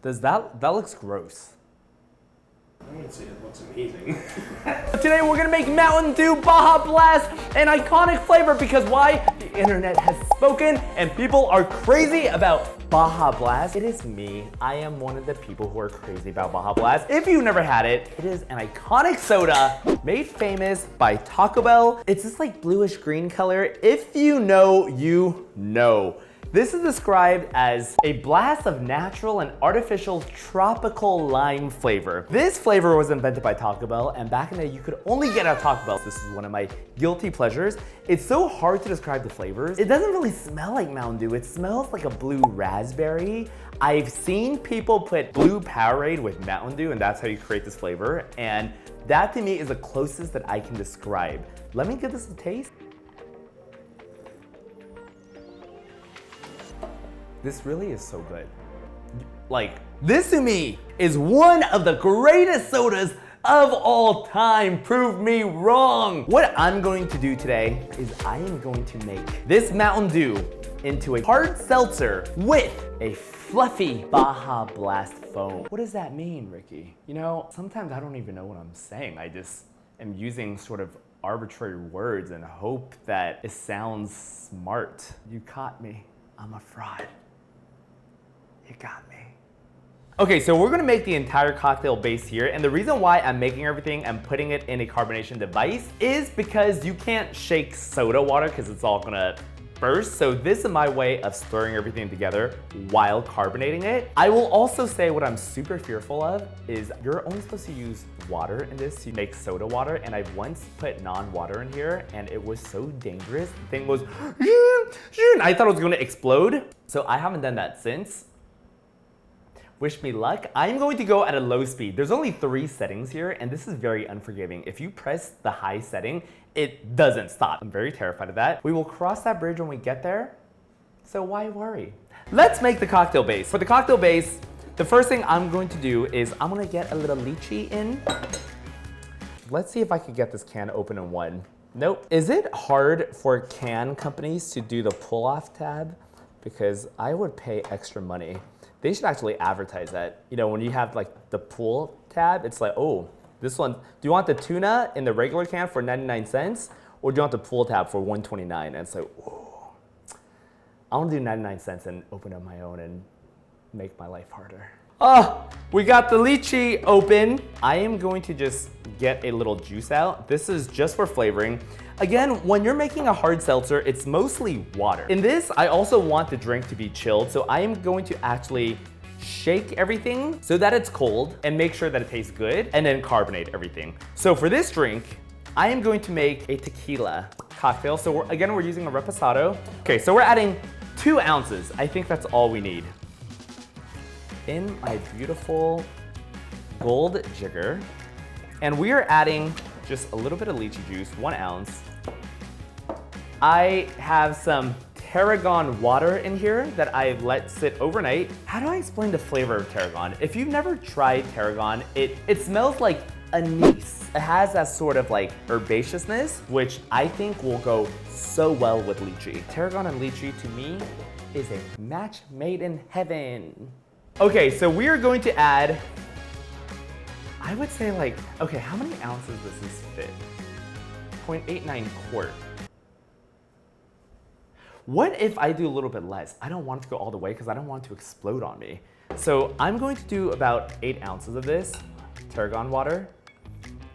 That looks gross. I'm gonna say it looks amazing. Today we're gonna make Mountain Dew Baja Blast, an iconic flavor because why? The internet has spoken and people are crazy about Baja Blast. It is me. I am one of the people who are crazy about Baja Blast. If you've never had it, it is an iconic soda made famous by Taco Bell. It's this like bluish green color. If you know, you know. This is described as a blast of natural and artificial tropical lime flavor. This flavor was invented by Taco Bell, and back in the day, you could only get it at Taco Bell. This is one of my guilty pleasures. It's so hard to describe the flavors. It doesn't really smell like Mountain Dew. It smells like a blue raspberry. I've seen people put blue Powerade with Mountain Dew, and that's how you create this flavor. And that to me is the closest that I can describe. Let me give this a taste. This really is so good. Like, this to me is one of the greatest sodas of all time. Prove me wrong. What I'm going to do today is I am going to make this Mountain Dew into a hard seltzer with a fluffy Baja Blast foam. What does that mean, Ricky? You know, sometimes I don't even know what I'm saying. I just am using sort of arbitrary words and hope that it sounds smart. You caught me. I'm a fraud. You got me. Okay, so we're gonna make the entire cocktail base here, and the reason why I'm making everything and putting it in a carbonation device is because you can't shake soda water because it's all gonna burst. So this is my way of stirring everything together while carbonating it. I will also say what I'm super fearful of is you're only supposed to use water in this to make soda water, and I once put non-water in here and it was so dangerous. The thing was, I thought it was gonna explode. So I haven't done that since. Wish me luck. I'm going to go at a low speed. There's only 3 settings here, and this is very unforgiving. If you press the high setting, it doesn't stop. I'm very terrified of that. We will cross that bridge when we get there, so why worry? Let's make the cocktail base. For the cocktail base, the first thing I'm going to do is I'm gonna get a little lychee in. Let's see if I can get this can open in one. Nope. Is it hard for can companies to do the pull-off tab? Because I would pay extra money. They should actually advertise that. You know, when you have like the pull tab, it's like, oh, this one, do you want the tuna in the regular can for 99 cents? Or do you want the pull tab for 129? And it's like, oh, I want to do 99 cents and open up my own and make my life harder. Oh, we got the lychee open. I am going to just get a little juice out. This is just for flavoring. Again, when you're making a hard seltzer, it's mostly water. In this, I also want the drink to be chilled, so I am going to actually shake everything so that it's cold and make sure that it tastes good, and then carbonate everything. So for this drink, I am going to make a tequila cocktail. So we're using a reposado. Okay, so we're adding 2 ounces. I think that's all we need. In my beautiful gold jigger. And we are adding just a little bit of lychee juice, 1 ounce. I have some tarragon water in here that I've let sit overnight. How do I explain the flavor of tarragon? If you've never tried tarragon, it smells like anise. It has that sort of like herbaceousness, which I think will go so well with lychee. Tarragon and lychee to me is a match made in heaven. Okay, so we are going to add, I would say like, okay, how many ounces does this fit? 0.89 quart. What if I do a little bit less? I don't want it to go all the way because I don't want it to explode on me. So I'm going to do about 8 ounces of this tarragon water.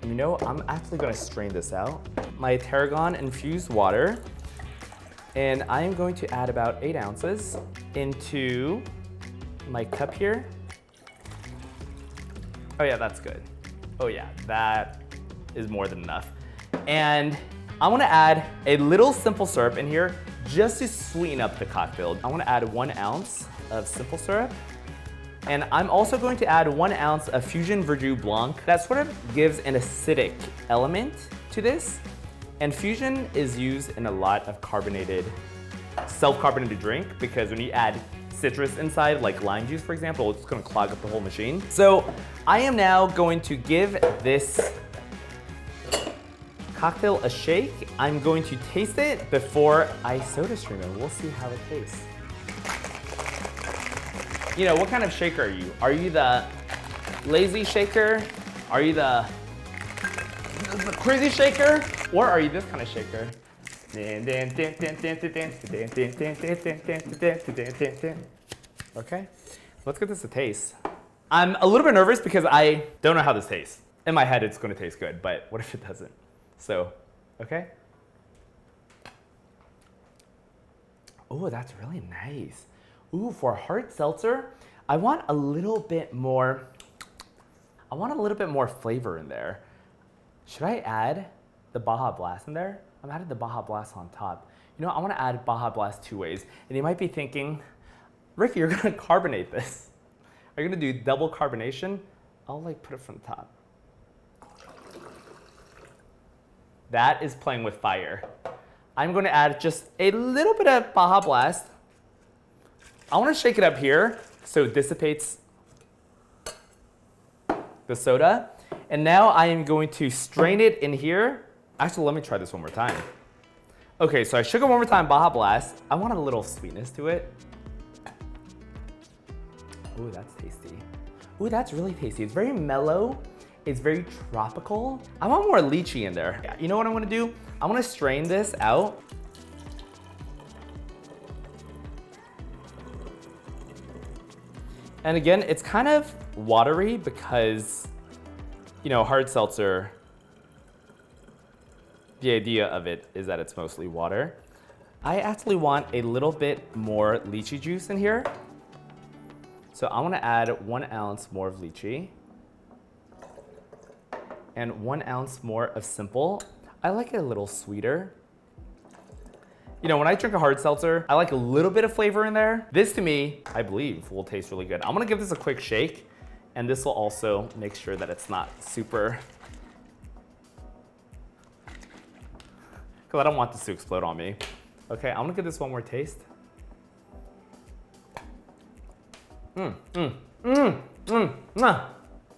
And you know, I'm actually gonna strain this out. My tarragon infused water. And I am going to add about 8 ounces into my cup here. Oh yeah, that's good. Oh yeah, that is more than enough. And I wanna add a little simple syrup in here just to sweeten up the cocktail. I wanna add 1 ounce of simple syrup. And I'm also going to add 1 ounce of Fusion Verdot Blanc. That sort of gives an acidic element to this. And Fusion is used in a lot of carbonated, self-carbonated drink because when you add citrus inside, like lime juice, for example, it's gonna clog up the whole machine. So I am now going to give this cocktail a shake. I'm going to taste it before I soda stream it. We'll see how it tastes. You know, what kind of shaker are you? Are you the lazy shaker? Are you the crazy shaker? Or are you this kind of shaker? Okay, let's give this a taste. I'm a little bit nervous because I don't know how this tastes. In my head, it's going to taste good, but what if it doesn't? So, okay. Oh, that's really nice. Ooh, for hard seltzer, I want a little bit more flavor in there. Should I add the Baja Blast in there? I'm adding the Baja Blast on top. You know, I want to add Baja Blast 2 ways. And you might be thinking, Ricky, you're going to carbonate this. Are you going to do double carbonation? I'll like put it from the top. That is playing with fire. I'm going to add just a little bit of Baja Blast. I want to shake it up here so it dissipates the soda. And now I am going to strain it in here. Actually, let me try this one more time. Okay, so I shook it one more time, Baja Blast. I want a little sweetness to it. Ooh, that's tasty. Ooh, that's really tasty. It's very mellow. It's very tropical. I want more lychee in there. You know what I'm gonna do? I'm gonna strain this out. And again, it's kind of watery because, you know, hard seltzer, the idea of it is that it's mostly water. I actually want a little bit more lychee juice in here. So I want to add 1 ounce more of lychee and 1 ounce more of simple. I like it a little sweeter. You know, when I drink a hard seltzer, I like a little bit of flavor in there. This to me, I believe, will taste really good. I'm gonna give this a quick shake, and this will also make sure that it's not super, because I don't want this to explode on me. Okay, I'm gonna give this one more taste.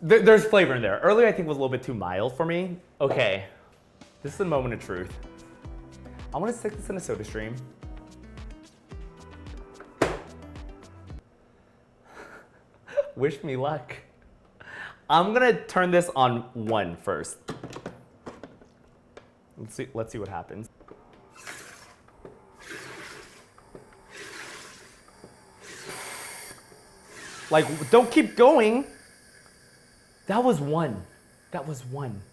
There's flavor in there. Earlier, I think was a little bit too mild for me. Okay, this is the moment of truth. I want to stick this in a soda stream. Wish me luck. I'm gonna turn this on 1 first. Let's see what happens. Like, don't keep going. That was 1. That was 1.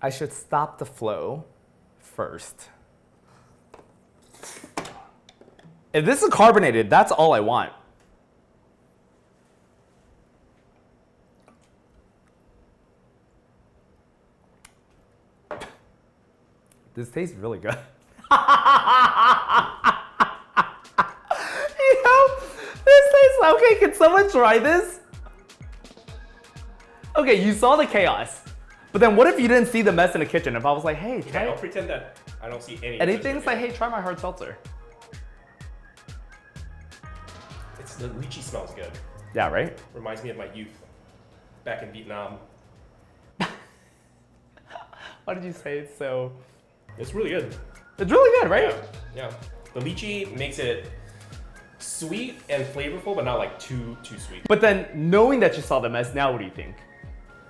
I should stop the flow first. If this is carbonated, that's all I want. This tastes really good. You know, this tastes, okay, can someone try this? Okay, you saw the chaos. But then what if you didn't see the mess in the kitchen? If I was like, hey, try I'll pretend that I don't see any. anything, it's like, hey, try my hard seltzer. The lychee smells good. Yeah, right? Reminds me of my youth back in Vietnam. Why did you say it so? It's really good. It's really good, right? Yeah. The lychee makes it sweet and flavorful, but not like too sweet. But then knowing that you saw the mess, now what do you think?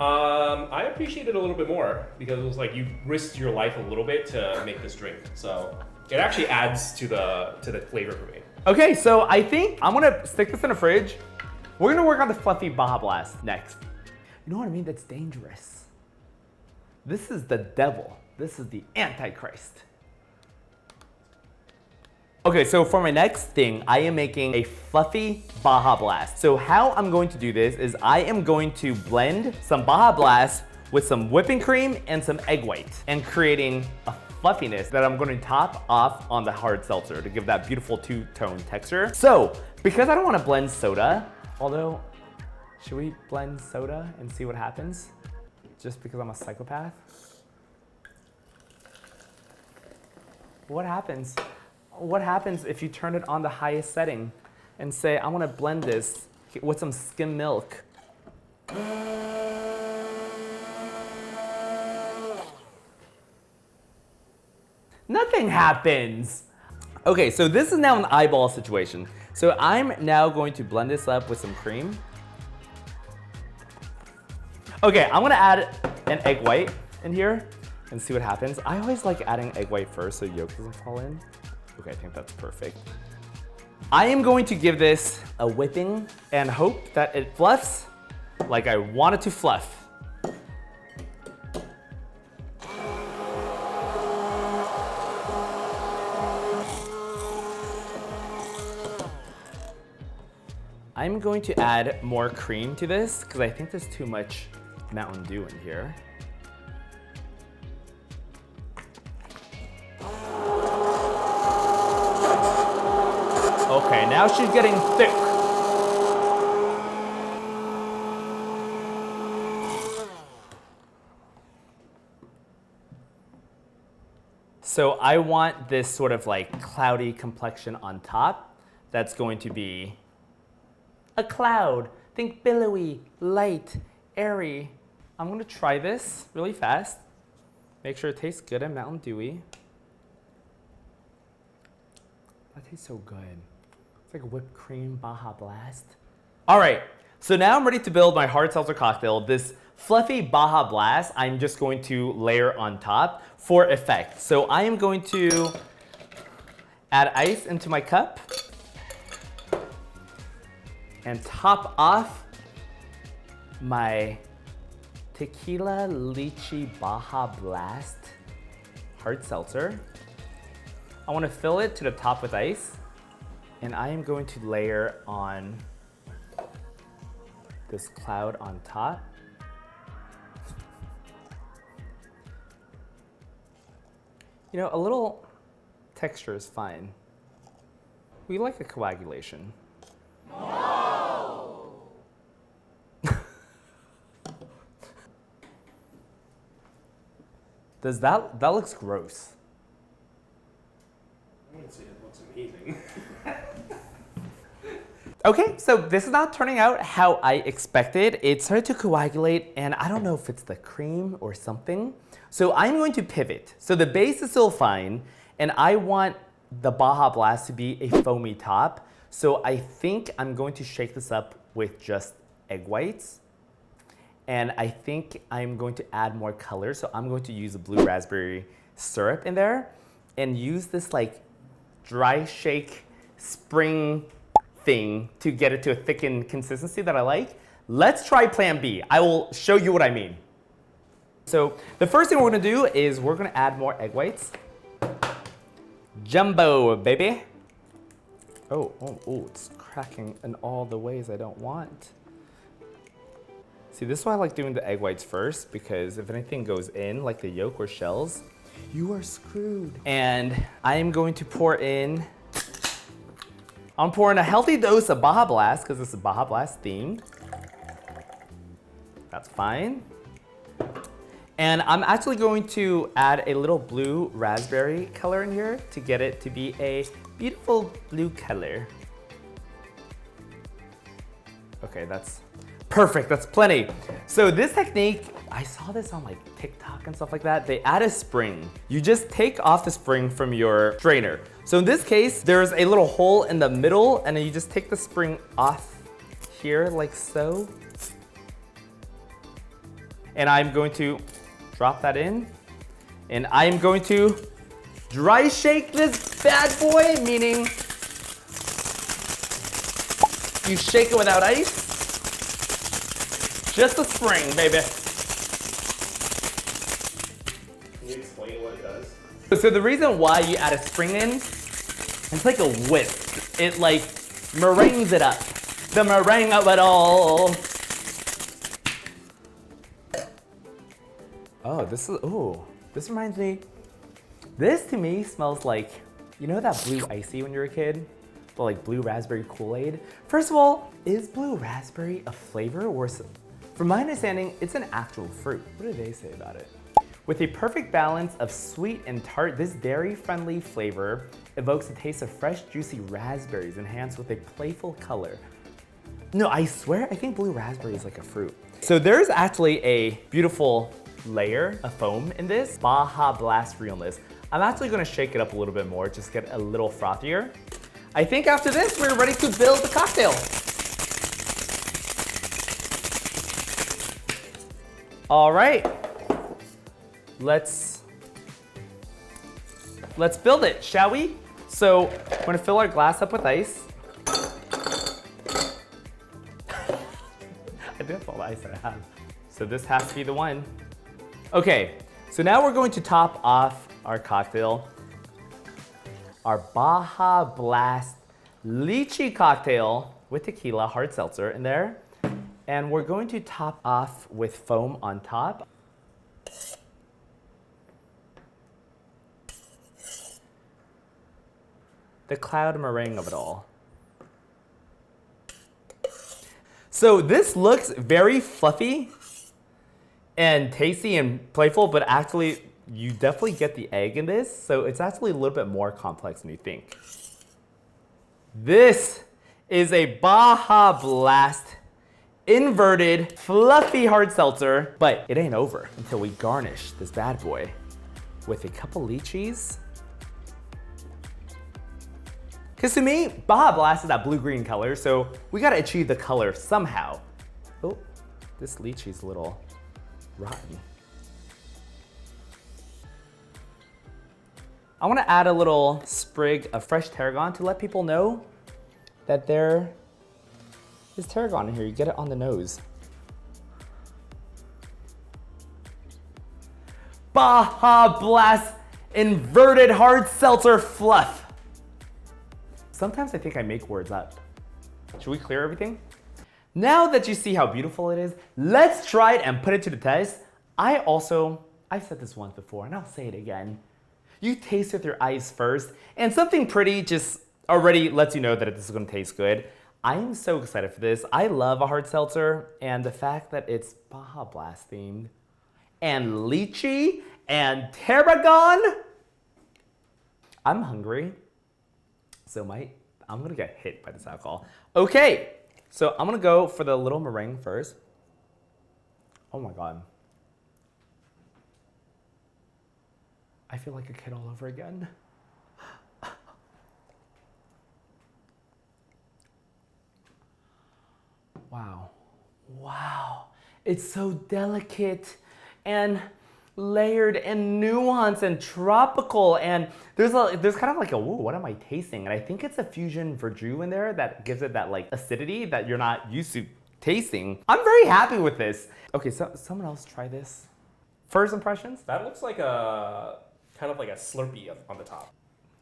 I appreciate it a little bit more because it was like you risked your life a little bit to make this drink. So it actually adds to the flavor for me. Okay, so I think I'm gonna stick this in the fridge. We're gonna work on the fluffy Baja Blast next. You know what I mean? That's dangerous. This is the devil. This is the Antichrist. Okay, so for my next thing, I am making a fluffy Baja Blast. So how I'm going to do this is I am going to blend some Baja Blast with some whipping cream and some egg white and creating a fluffiness that I'm going to top off on the hard seltzer to give that beautiful two-tone texture. So because I don't want to blend soda, although should we blend soda and see what happens? Just because I'm a psychopath? What happens? What happens if you turn it on the highest setting and say, I want to blend this with some skim milk. Nothing happens. Okay, so this is now an eyeball situation. So I'm now going to blend this up with some cream. Okay, I'm gonna add an egg white in here and see what happens. I always like adding egg white first so yolk doesn't fall in. Okay, I think that's perfect. I am going to give this a whipping and hope that it fluffs like I want it to fluff. I'm going to add more cream to this because I think there's too much Mountain Dew in here. Okay, now she's getting thick. So I want this sort of like cloudy complexion on top. That's going to be a cloud. Think billowy, light, airy. I'm gonna try this really fast. Make sure it tastes good and Mountain Dewy. That tastes so good. It's like a whipped cream Baja Blast. All right, so now I'm ready to build my hard seltzer cocktail. This fluffy Baja Blast, I'm just going to layer on top for effect. So I am going to add ice into my cup and top off my tequila lychee Baja Blast hard seltzer. I want to fill it to the top with ice, and I am going to layer on this cloud on top. You know, a little texture is fine. We like a coagulation. No! Does that looks gross. I wouldn't say it looks amazing. Okay, so this is not turning out how I expected. It started to coagulate, and I don't know if it's the cream or something. So I'm going to pivot. So the base is still fine, and I want the Baja Blast to be a foamy top. So I think I'm going to shake this up with just egg whites. And I think I'm going to add more color. So I'm going to use a blue raspberry syrup in there and use this like dry shake spring thing to get it to a thickened consistency that I like. Let's try plan B. I will show you what I mean. So the first thing we're gonna do is we're gonna add more egg whites. Jumbo, baby. Oh, it's cracking in all the ways I don't want. See, this is why I like doing the egg whites first, because if anything goes in, like the yolk or shells, you are screwed. And I am going to pour in a healthy dose of Baja Blast, because this is Baja Blast themed. That's fine. And I'm actually going to add a little blue raspberry color in here to get it to be a beautiful blue color. Okay, that's perfect, that's plenty. So this technique, I saw this on like TikTok and stuff like that. They add a spring. You just take off the spring from your strainer. So in this case, there's a little hole in the middle, and then you just take the spring off here like so. And I'm going to drop that in, and I'm going to dry shake this bad boy, meaning you shake it without ice. Just a spring, baby. Can you explain what it does? So the reason why you add a spring in, it's like a whisk. It like meringues it up. The meringue of it all. Oh, this reminds me. This to me smells like, you know that blue icy when you're a kid? The like blue raspberry Kool-Aid? First of all, is blue raspberry a flavor, or from my understanding, it's an actual fruit. What do they say about it? With a perfect balance of sweet and tart, this dairy-friendly flavor evokes a taste of fresh, juicy raspberries enhanced with a playful color. No, I swear, I think blue raspberry is like a fruit. So there's actually a beautiful layer of foam in this Baja Blast realness. I'm actually gonna shake it up a little bit more, just get a little frothier. I think after this, we're ready to build the cocktail. All right, let's build it, shall we? So we're gonna fill our glass up with ice. I think that's all the ice I have. So this has to be the one. Okay, so now we're going to top off our cocktail. Our Baja Blast lychee cocktail with tequila, hard seltzer in there. And we're going to top off with foam on top. The cloud meringue of it all. So this looks very fluffy and tasty and playful, but actually you definitely get the egg in this, so it's actually a little bit more complex than you think. This is a Baja Blast inverted, fluffy hard seltzer, but it ain't over until we garnish this bad boy with a couple lychees. Because to me, Baja Blast is that blue-green color, so we gotta achieve the color somehow. Oh, this lychee's a little rotten. I wanna add a little sprig of fresh tarragon to let people know that there is tarragon in here. You get it on the nose. Baja Blast inverted hard seltzer fluff. Sometimes I think I make words up. Should we clear everything? Now that you see how beautiful it is, let's try it and put it to the test. I've said this once before and I'll say it again. You taste with your eyes first, and something pretty just already lets you know that this is gonna taste good. I am so excited for this. I love a hard seltzer, and the fact that it's Baja Blast themed, and lychee, and tarragon. I'm hungry, so I'm gonna get hit by this alcohol. Okay, so I'm gonna go for the little meringue first. Oh my God. I feel like a kid all over again. Wow. Wow. It's so delicate and layered and nuanced and tropical, and there's kind of like a, whoa, what am I tasting? And I think it's a fusion verjus in there that gives it that like acidity that you're not used to tasting. I'm very happy with this. Okay, so someone else try this. First impressions? That looks like a kind of like a Slurpee on the top.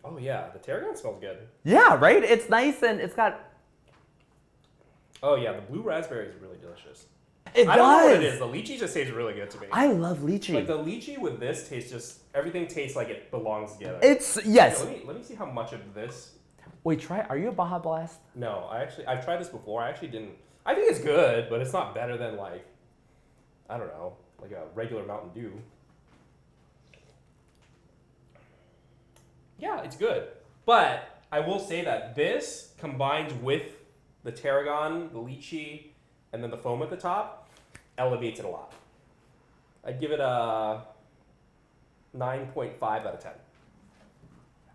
Oh yeah, the tarragon smells good. Yeah, right? It's nice and it's got... Oh yeah, the blue raspberry is really delicious. It I does. don't know what it is. The lychee just tastes really good to me. I love lychee. Like the lychee with this tastes just, everything tastes like it belongs together. It's, yes. Yeah, let me see how much of this. Wait, try, are you a Baja Blast? No, I've tried this before. I actually didn't. I think it's good, but it's not better than like, I don't know, like a regular Mountain Dew. Yeah, it's good. But I will say that this combined with the tarragon, the lychee, and then the foam at the top elevates it a lot. I'd give it a 9.5 out of 10.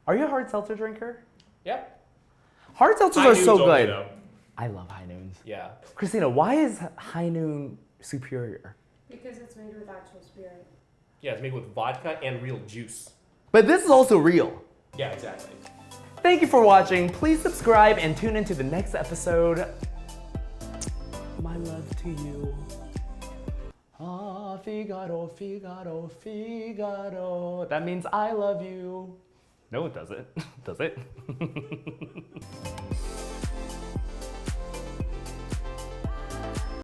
Are you a hard seltzer drinker? Yep. Hard seltzers High are noons so only, good. though. I love high noons. Yeah. Christina, why is high noon superior? Because it's made with actual spirit. Yeah, it's made with vodka and real juice. But this is also real. Yeah, exactly. Thank you for watching. Please subscribe and tune into the next episode. My love to you. Ah, Figaro, Figaro, Figaro. That means I love you. No, it doesn't. Does it?